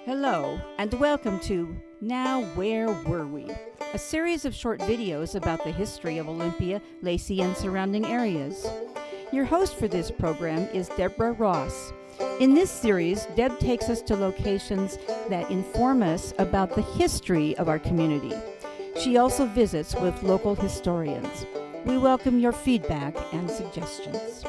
Hello, and welcome to Now Where Were We? A series of short videos about the history of Olympia, Lacey, and surrounding areas. Your host for this program is Deborah Ross. In this series, Deb takes us to locations that inform us about the history of our community. She also visits with local historians. We welcome your feedback and suggestions.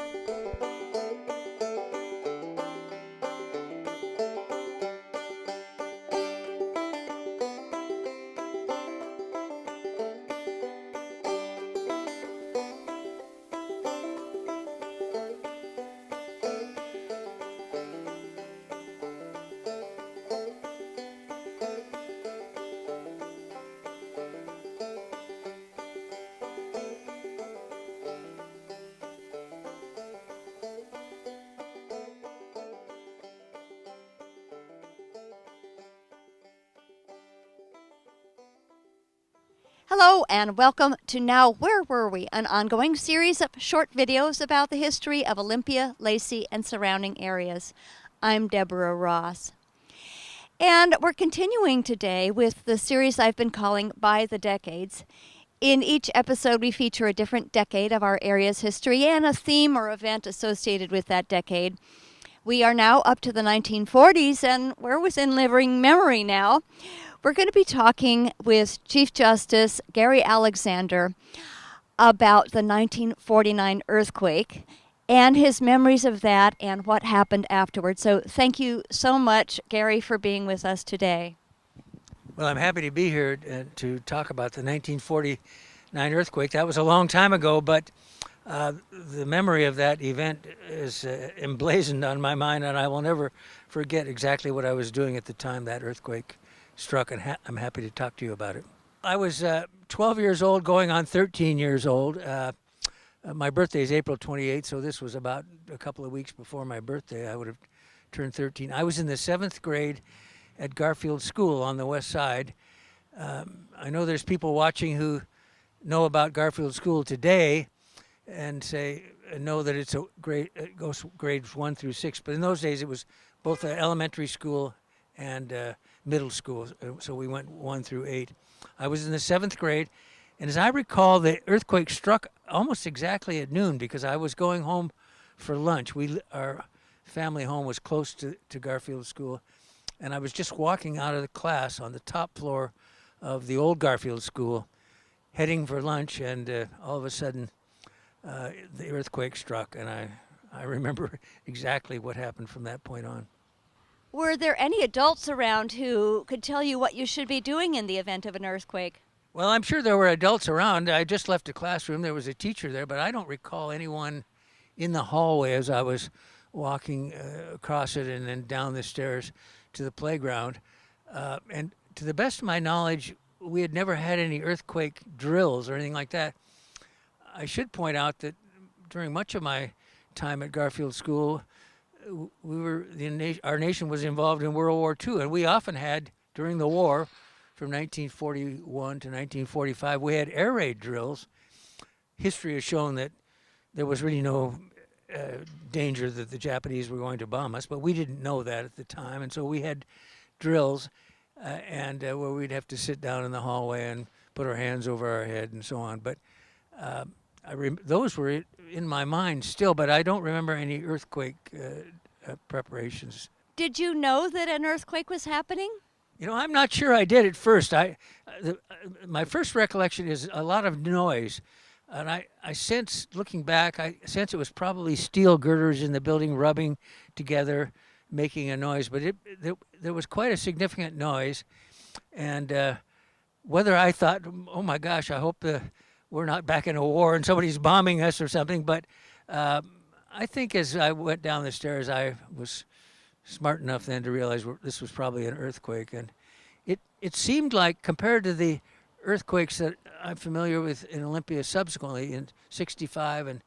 Hello and welcome to Now Where Were We, an ongoing series of short videos about the history of Olympia, Lacey, and surrounding areas. I'm Deborah Ross. And we're continuing today with the series I've been calling By the Decades. In each episode, we feature a different decade of our area's history and a theme or event associated with that decade. We are now up to the 1940s, and we're within living memory now. We're going to be talking with Chief Justice Gerry Alexander about the 1949 earthquake and his memories of that and what happened afterwards. So thank you so much, Gerry, for being with us today. Well, I'm happy to be here to talk about the 1949 earthquake. That was a long time ago, but the memory of that event is emblazoned on my mind, and I will never forget exactly what I was doing at the time that earthquake struck, and I'm happy to talk to you about it. I was 12 years old, going on 13 years old. My birthday is April 28th, so this was about a couple of weeks before my birthday. I would have turned 13. I was in the 7th grade at Garfield School on the west side. I know there's people watching who know about Garfield School today and know that it's it goes grades 1 through 6, but in those days it was both an elementary school and middle school, so we went 1 through 8. I was in the 7th grade, and as I recall, the earthquake struck almost exactly at noon because I was going home for lunch. Our family home was close to Garfield School, and I was just walking out of the class on the top floor of the old Garfield School, heading for lunch, and all of a sudden, the earthquake struck, and I remember exactly what happened from that point on. Were there any adults around who could tell you what you should be doing in the event of an earthquake? Well, I'm sure there were adults around. I just left a classroom. There was a teacher there, but I don't recall anyone in the hallway as I was walking across it and then down the stairs to the playground. And to the best of my knowledge, we had never had any earthquake drills or anything like that. I should point out that during much of my time at Garfield School, our nation was involved in World War II, and we often had, during the war, from 1941 to 1945, we had air raid drills. History has shown that there was really no danger that the Japanese were going to bomb us, but we didn't know that at the time, and so we had drills where we'd have to sit down in the hallway and put our hands over our head and so on. But those were in my mind still, but I don't remember any earthquake preparations. Did you know that an earthquake was happening? You know, I'm not sure I did at first. My first recollection is a lot of noise, and I sense, looking back, it was probably steel girders in the building rubbing together, making a noise. But there was quite a significant noise, and whether I thought, oh my gosh, I hope we're not back in a war and somebody's bombing us or something, but I think as I went down the stairs, I was smart enough then to realize this was probably an earthquake. And it seemed like, compared to the earthquakes that I'm familiar with in Olympia subsequently in 65 and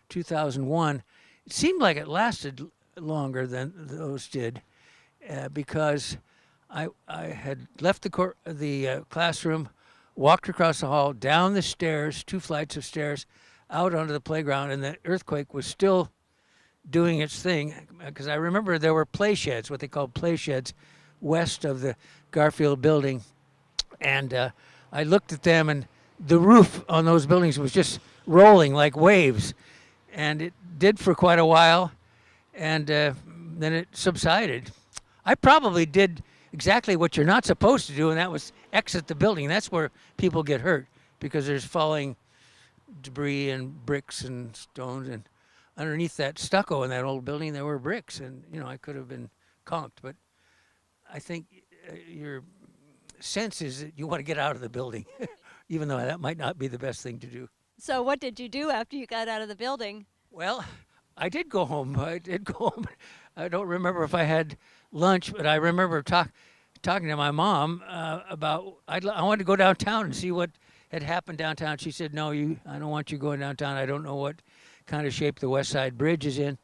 2001, it seemed like it lasted longer than those did because I had left the classroom, walked across the hall, down the stairs, 2 flights of stairs, out onto the playground, and the earthquake was still doing its thing, because I remember there were play sheds, what they called play sheds, west of the Garfield building. And I looked at them, and the roof on those buildings was just rolling like waves. And it did for quite a while, and then it subsided. I probably did exactly what you're not supposed to do, and that was exit the building. That's where people get hurt, because there's falling debris and bricks and stones, and underneath that stucco in that old building there were bricks, and I could have been conked. But I think your sense is that you want to get out of the building, even though that might not be the best thing to do. So what did you do after you got out of the building? Well, I did go home. I did go home. I don't remember if I had lunch, but I remember talking to my mom about I wanted to go downtown and see what had happened downtown. She said, "No, I don't want you going downtown. I don't know what kind of shape the West Side Bridge is in."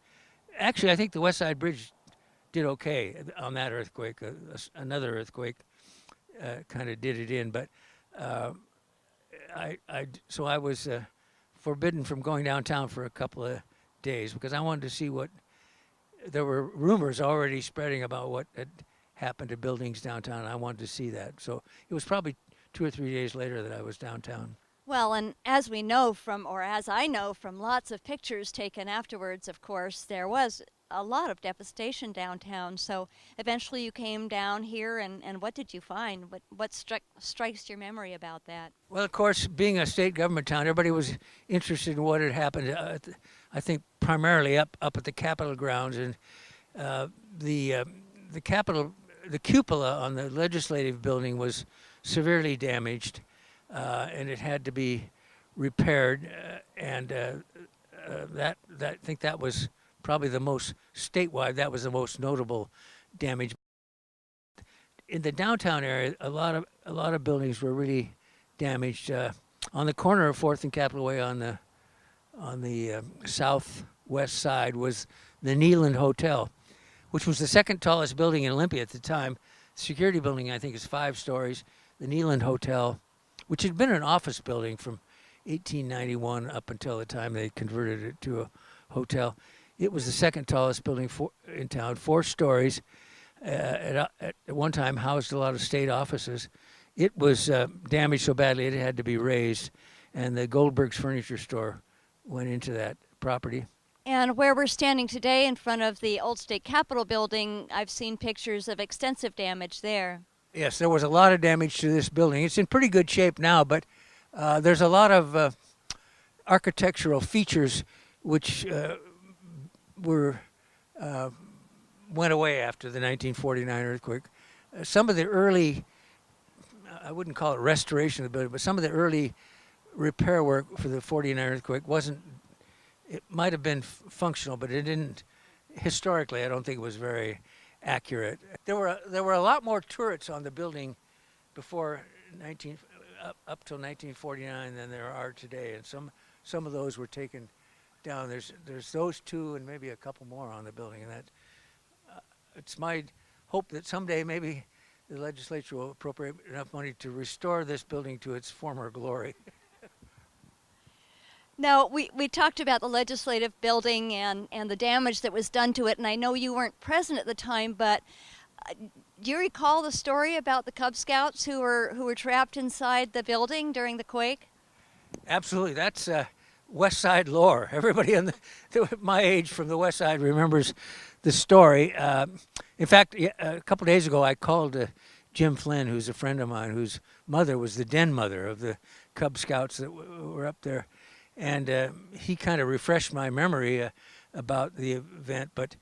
Actually, I think the West Side Bridge did okay on that earthquake. Another earthquake kind of did it in, but so I was forbidden from going downtown for a couple of days, because I wanted to see what. There were rumors already spreading about what had happened to buildings downtown. I wanted to see that. So it was probably 2 or 3 days later that I was downtown. Well, and as we know from, or as I know from lots of pictures taken afterwards, of course, there was a lot of devastation downtown. So eventually you came down here, and what did you find? What strikes your memory about that? Well, of course, being a state government town, everybody was interested in what had happened. I think primarily up at the Capitol grounds, and the Capitol, the cupola on the legislative building was severely damaged, and it had to be repaired. I think that was probably the most statewide. That was the most notable damage. In the downtown area, a lot of buildings were really damaged. On the corner of 4th and Capitol Way, on the southwest side, was the Neeland Hotel, which was the second tallest building in Olympia at the time. The security building, I think, is 5 stories. The Neeland Hotel, which had been an office building from 1891 up until the time they converted it to a hotel. It was the second tallest building in town, 4 stories. At one time housed a lot of state offices. It was damaged so badly it had to be raised, and the Goldberg's Furniture Store went into that property. And where we're standing today in front of the old state capitol building, I've seen pictures of extensive damage there. Yes, there was a lot of damage to this building. It's in pretty good shape now, but there's a lot of architectural features which went away after the 1949 earthquake. Some of the early, I wouldn't call it restoration of the building, but some of the early repair work for the 49 earthquake it might have been functional, but it didn't, historically, I don't think it was very accurate. There were a lot more turrets on the building before up till 1949 than there are today, and some of those were taken down. There's those 2 and maybe a couple more on the building, and that it's my hope that someday maybe the legislature will appropriate enough money to restore this building to its former glory. Now, we talked about the legislative building and the damage that was done to it, and I know you weren't present at the time, but do you recall the story about the Cub Scouts who were trapped inside the building during the quake? Absolutely. That's West Side lore. Everybody my age from the West Side remembers the story. In fact, a couple days ago, I called Jim Flynn, who's a friend of mine, whose mother was the den mother of the Cub Scouts that were up there. And he kind of refreshed my memory about the event. But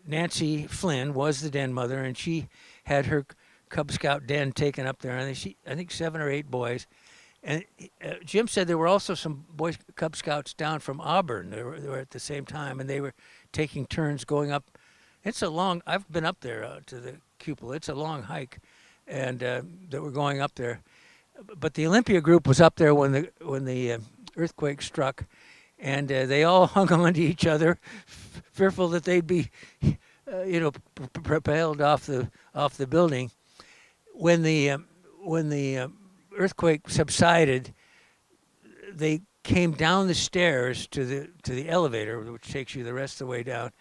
Nancy Flynn was the den mother, and she had her Cub Scout den taken up there. And I think 7 or 8 boys. And Jim said there were also some Boy Cub Scouts down from Auburn. They were at the same time, and they were taking turns going up. I've been up there to the cupola. It's a long hike, and that we're going up there. But the Olympia group was up there when the earthquake struck, and they all hung on to each other, fearful that they'd be, propelled off the building. When the earthquake subsided, they came down the stairs to the elevator, which takes you the rest of the way down.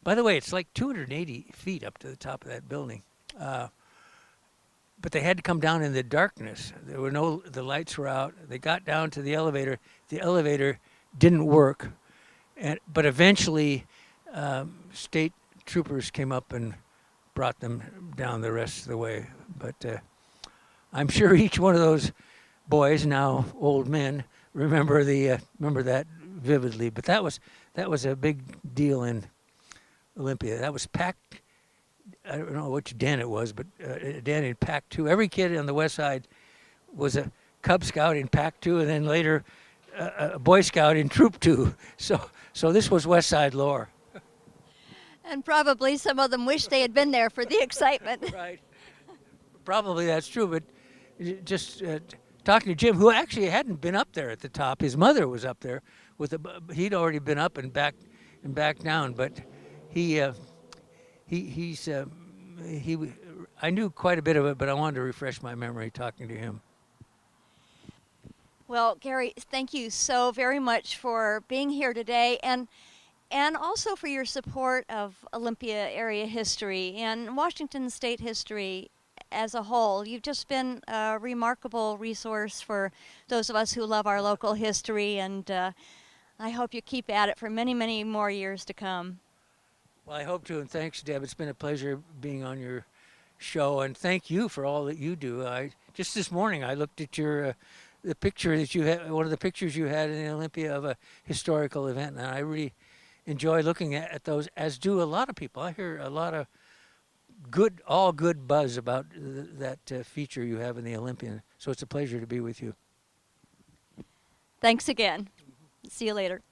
By the way, it's like 280 feet up to the top of that building. But they had to come down in the darkness. The lights were out. They got down to the elevator. The elevator didn't work. But eventually, state troopers came up and brought them down the rest of the way. But I'm sure each one of those boys, now old men, remember that vividly. But that was a big deal in Olympia. That was packed. I don't know which den it was, but a den in Pack 2. Every kid on the west side was a Cub Scout in Pack 2, and then later a Boy Scout in Troop 2. So this was West Side lore. And probably some of them wish they had been there for the excitement. Right. Probably that's true, but just talking to Jim, who actually hadn't been up there at the top. His mother was up there he'd already been up and back down, but I knew quite a bit of it, but I wanted to refresh my memory talking to him. Well, Gerry, thank you so very much for being here today, and also for your support of Olympia area history and Washington state history as a whole. You've just been a remarkable resource for those of us who love our local history, and I hope you keep at it for many, many more years to come. Well, I hope to, and thanks, Deb. It's been a pleasure being on your show, and thank you for all that you do. Just this morning I looked at your the picture that you had, one of the pictures you had in Olympia of a historical event, and I really enjoy looking at those, as do a lot of people. I hear a lot of good buzz about that feature you have in the Olympian. So it's a pleasure to be with you. Thanks again. See you later.